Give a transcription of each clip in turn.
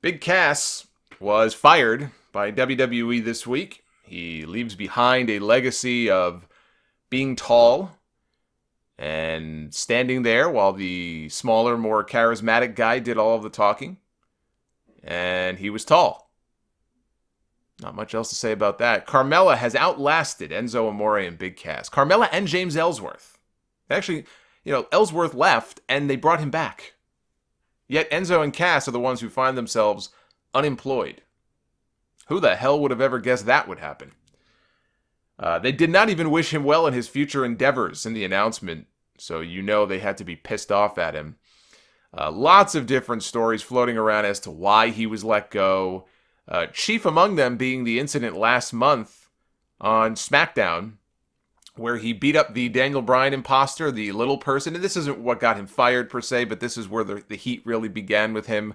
Big Cass was fired by WWE this week. He leaves behind a legacy of being tall and standing there while the smaller, more charismatic guy did all of the talking. And he was tall. Not much else to say about that. Carmella has outlasted Enzo Amore and Big Cass. Carmella and James Ellsworth. Actually, Ellsworth left and they brought him back. Yet Enzo and Cass are the ones who find themselves unemployed. Who the hell would have ever guessed that would happen? They did not even wish him well in his future endeavors in the announcement, so they had to be pissed off at him. Lots of different stories floating around as to why he was let go. Chief among them being the incident last month on SmackDown, where he beat up the Daniel Bryan imposter, the little person. And this isn't what got him fired per se, but this is where the heat really began with him.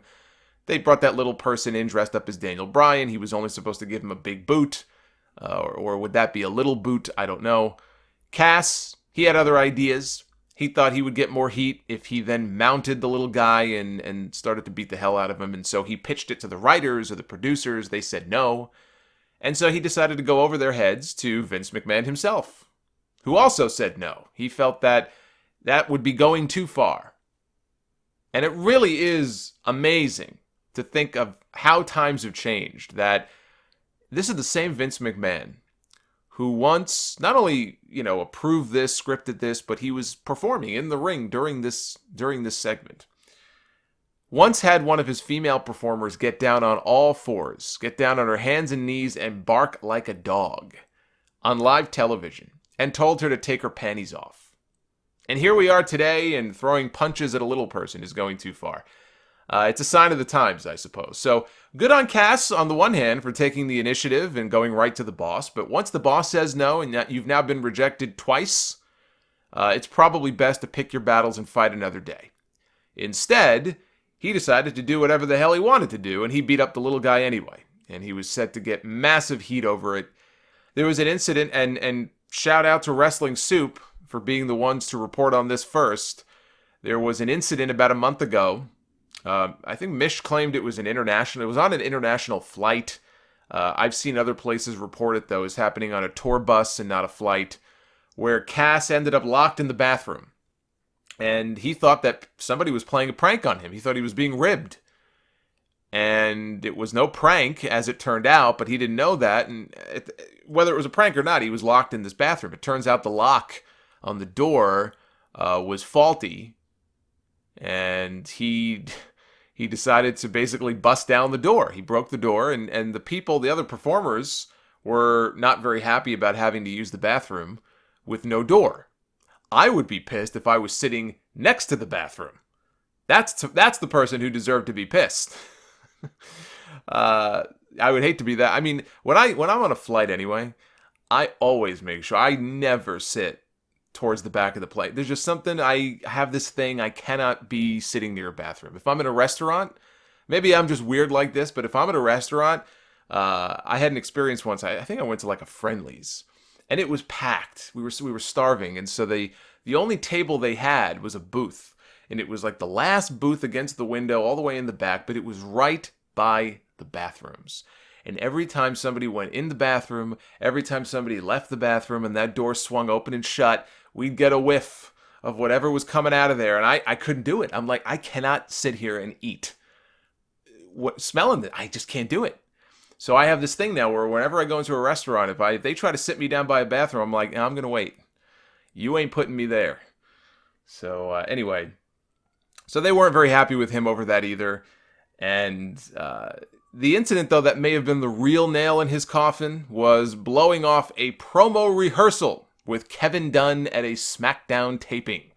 They brought that little person in dressed up as Daniel Bryan. He was only supposed to give him a big boot. Or would that be a little boot? I don't know. Cass, he had other ideas. He thought he would get more heat if he then mounted the little guy and started to beat the hell out of him. And so he pitched it to the writers or the producers. They said no. And so he decided to go over their heads to Vince McMahon himself, who also said no. He felt that would be going too far. And it really is amazing to think of how times have changed, that this is the same Vince McMahon who once not only, approved this, scripted this, but he was performing in the ring during this segment. Once had one of his female performers get down on all fours, get down on her hands and knees and bark like a dog on live television, and told her to take her panties off. And here we are today, and throwing punches at a little person is going too far. It's a sign of the times, I suppose. So good on Cass on the one hand for taking the initiative and going right to the boss. But once the boss says no and you've now been rejected twice, it's probably best to pick your battles and fight another day. Instead, he decided to do whatever the hell he wanted to do, and he beat up the little guy anyway. And he was set to get massive heat over it. There was an incident, and shout out to Wrestling Soup for being the ones to report on this first. There was an incident about a month ago. I think Mish claimed it was on an international flight. I've seen other places report it, though, as happening on a tour bus and not a flight, where Cass ended up locked in the bathroom. And he thought that somebody was playing a prank on him. He thought he was being ribbed. And it was no prank, as it turned out, but he didn't know that. And whether it was a prank or not, he was locked in this bathroom. It turns out the lock on the door was faulty. And he decided to basically bust down the door. He broke the door, and the other performers, were not very happy about having to use the bathroom with no door. I would be pissed if I was sitting next to the bathroom. That's the person who deserved to be pissed. I would hate to be that. I mean, when I'm on a flight anyway, I always make sure I never sit towards the back of the plane. There's just something, I have this thing, I cannot be sitting near a bathroom. If I'm in a restaurant, maybe I'm just weird like this, but if I'm at a restaurant, I had an experience once. I think I went to like a Friendly's, and it was packed. We were starving, and so the only table they had was a booth, and it was like the last booth against the window, all the way in the back, but it was right by the bathrooms. And every time somebody went in the bathroom, every time somebody left the bathroom, and that door swung open and shut, we'd get a whiff of whatever was coming out of there, and I couldn't do it. I'm like, I cannot sit here and eat. Smelling it, I just can't do it. So I have this thing now where whenever I go into a restaurant, if they try to sit me down by a bathroom, I'm like, I'm going to wait. You ain't putting me there. So anyway, so they weren't very happy with him over that either. And the incident, though, that may have been the real nail in his coffin was blowing off a promo rehearsal with Kevin Dunn at a SmackDown taping.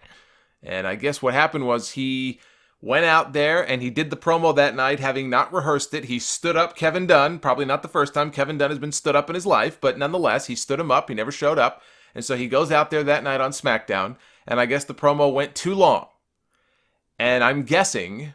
And I guess what happened was he went out there and he did the promo that night, having not rehearsed it. He stood up Kevin Dunn, probably not the first time Kevin Dunn has been stood up in his life, but nonetheless, he stood him up. He never showed up. And so he goes out there that night on SmackDown, and I guess the promo went too long. And I'm guessing,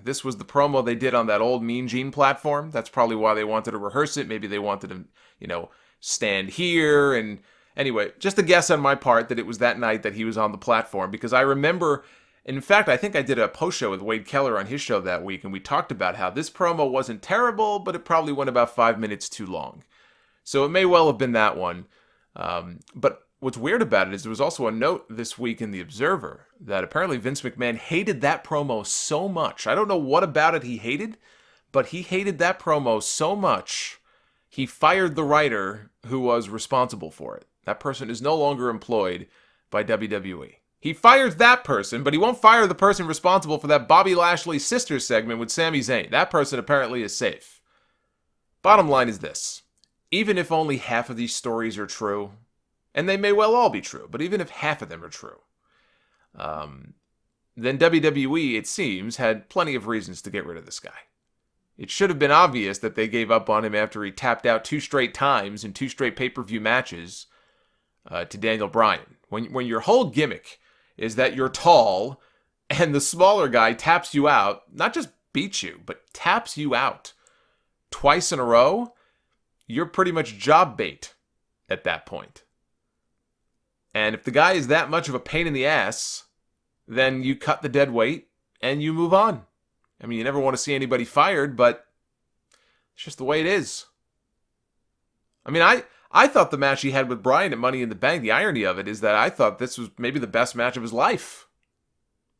this was the promo they did on that old Mean Gene platform. That's probably why they wanted to rehearse it. Maybe they wanted to, stand here. And anyway, just a guess on my part that it was that night that he was on the platform. Because I remember In fact, I think I did a post show with Wade Keller on his show that week, and we talked about how this promo wasn't terrible, but it probably went about 5 minutes too long. So it may well have been that one. But what's weird about it is there was also a note this week in The Observer that apparently Vince McMahon hated that promo so much. I don't know what about it he hated, but he hated that promo so much, he fired the writer who was responsible for it. That person is no longer employed by WWE. He fires that person, but he won't fire the person responsible for that Bobby Lashley Sisters segment with Sami Zayn. That person apparently is safe. Bottom line is this. Even if only half of these stories are true, and they may well all be true, but even if half of them are true, then WWE, it seems, had plenty of reasons to get rid of this guy. It should have been obvious that they gave up on him after he tapped out 2 straight times in 2 straight pay-per-view matches to Daniel Bryan. When your whole gimmick is that you're tall and the smaller guy taps you out, not just beats you, but taps you out twice in a row, you're pretty much job bait at that point. And if the guy is that much of a pain in the ass, then you cut the dead weight and you move on. I mean, you never want to see anybody fired, but it's just the way it is. I mean, I thought the match he had with Bryan at Money in the Bank, the irony of it is that I thought this was maybe the best match of his life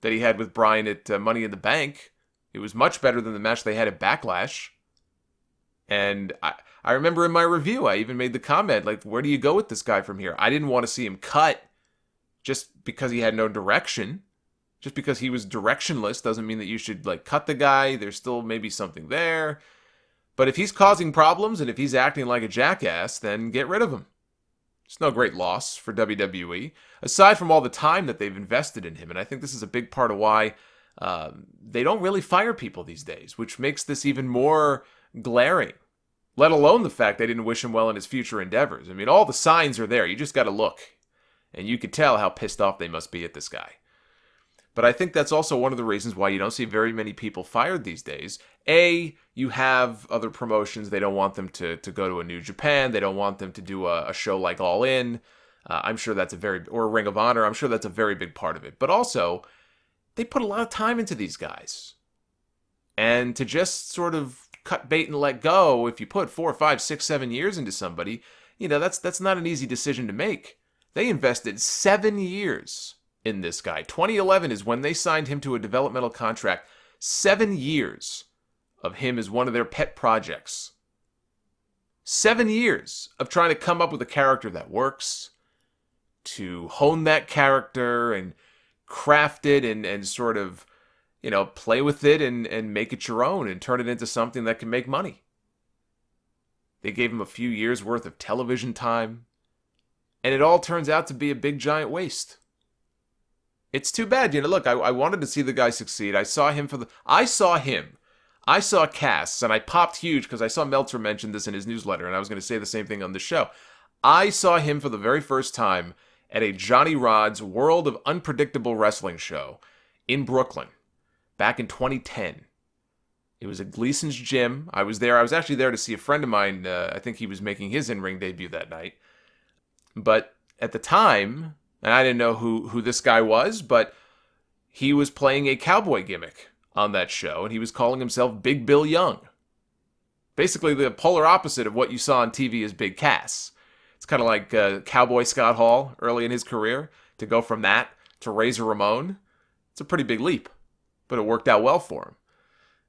that he had with Bryan at Money in the Bank. It was much better than the match they had at Backlash. And I remember in my review, I even made the comment, like, where do you go with this guy from here? I didn't want to see him cut just because he had no direction. Just because he was directionless doesn't mean that you should, like, cut the guy. There's still maybe something there. But if he's causing problems and if he's acting like a jackass, then get rid of him. It's no great loss for WWE, aside from all the time that they've invested in him. And I think this is a big part of why they don't really fire people these days, which makes this even more glaring, let alone the fact they didn't wish him well in his future endeavors. I mean, all the signs are there. You just got to look, and you can tell how pissed off they must be at this guy. But I think that's also one of the reasons why you don't see very many people fired these days. A, you have other promotions. They don't want them to go to a New Japan. They don't want them to do a show like All In. I'm sure that's or Ring of Honor. I'm sure that's a very big part of it. But also, they put a lot of time into these guys. And to just sort of cut bait and let go, if you put 4, 5, 6, 7 years into somebody, you know, that's not an easy decision to make. They invested 7 years in this guy. 2011 is when they signed him to a developmental contract. 7 years of him as one of their pet projects. 7 years of trying to come up with a character that works, to hone that character and craft it and sort of, you know, play with it and make it your own and turn it into something that can make money. They gave him a few years worth of television time, and it all turns out to be a big giant waste. It's too bad. You know, look, I wanted to see the guy succeed. I saw Cass, and I popped huge because I saw Meltzer mention this in his newsletter, and I was going to say the same thing on the show. I saw him for the very first time at a Johnny Rod's World of Unpredictable Wrestling show in Brooklyn back in 2010. It was at Gleason's Gym. I was there. I was actually there to see a friend of mine. I think he was making his in-ring debut that night. But at the time, and I didn't know who this guy was, but he was playing a cowboy gimmick on that show, and he was calling himself Big Bill Young. Basically the polar opposite of what you saw on TV as Big Cass. It's kind of like Cowboy Scott Hall early in his career. To go from that to Razor Ramon, it's a pretty big leap, but it worked out well for him.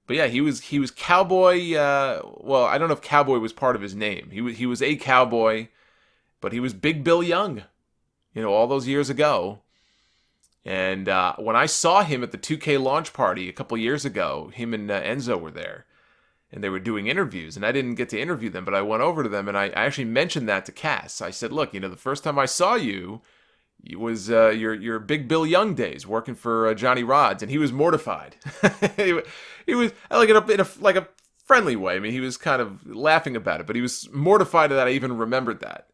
But yeah, he was Cowboy. Well, I don't know if Cowboy was part of his name. He was a cowboy, but he was Big Bill Young. You know, all those years ago. And when I saw him at the 2K launch party a couple years ago, him and Enzo were there. And they were doing interviews. And I didn't get to interview them, but I went over to them. And I actually mentioned that to Cass. I said, look, you know, the first time I saw you, it was your Big Bill Young days working for Johnny Rod's. And he was mortified. he was like in a friendly way. I mean, he was kind of laughing about it. But he was mortified that I even remembered that.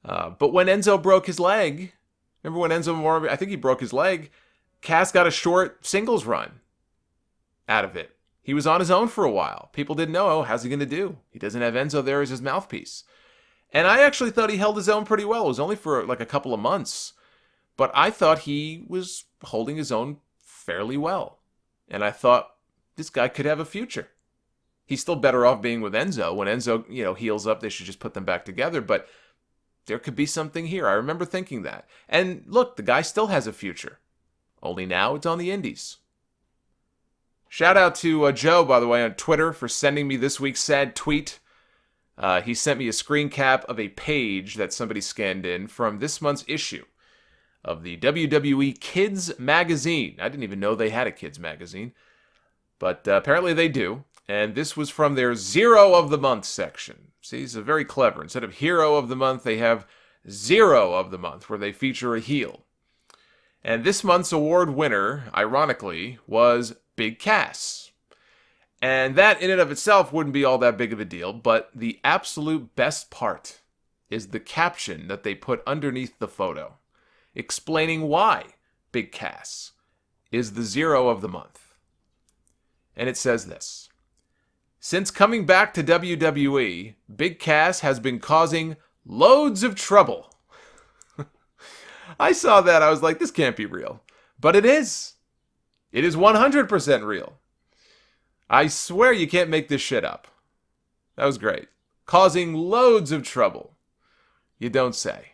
But when Enzo broke his leg, remember when I think he broke his leg, Cass got a short singles run out of it. He was on his own for a while. People didn't know, oh, how's he going to do? He doesn't have Enzo there as his mouthpiece. And I actually thought he held his own pretty well. It was only for like a couple of months. But I thought he was holding his own fairly well. And I thought, this guy could have a future. He's still better off being with Enzo. When Enzo, heals up, they should just put them back together. But there could be something here. I remember thinking that. And look, the guy still has a future. Only now it's on the indies. Shout out to Joe, by the way, on Twitter for sending me this week's sad tweet. He sent me a screen cap of a page that somebody scanned in from this month's issue of the WWE Kids Magazine. I didn't even know they had a Kids Magazine, but apparently they do. And this was from their Zero of the Month section. See, it's very clever. Instead of Hero of the Month, they have Zero of the Month, where they feature a heel. And this month's award winner, ironically, was Big Cass. And that in and of itself wouldn't be all that big of a deal, but the absolute best part is the caption that they put underneath the photo, explaining why Big Cass is the Zero of the Month. And it says this: since coming back to WWE, Big Cass has been causing loads of trouble. I saw that, I was like, this can't be real. But it is. It is 100% real. I swear you can't make this shit up. That was great. Causing loads of trouble. You don't say.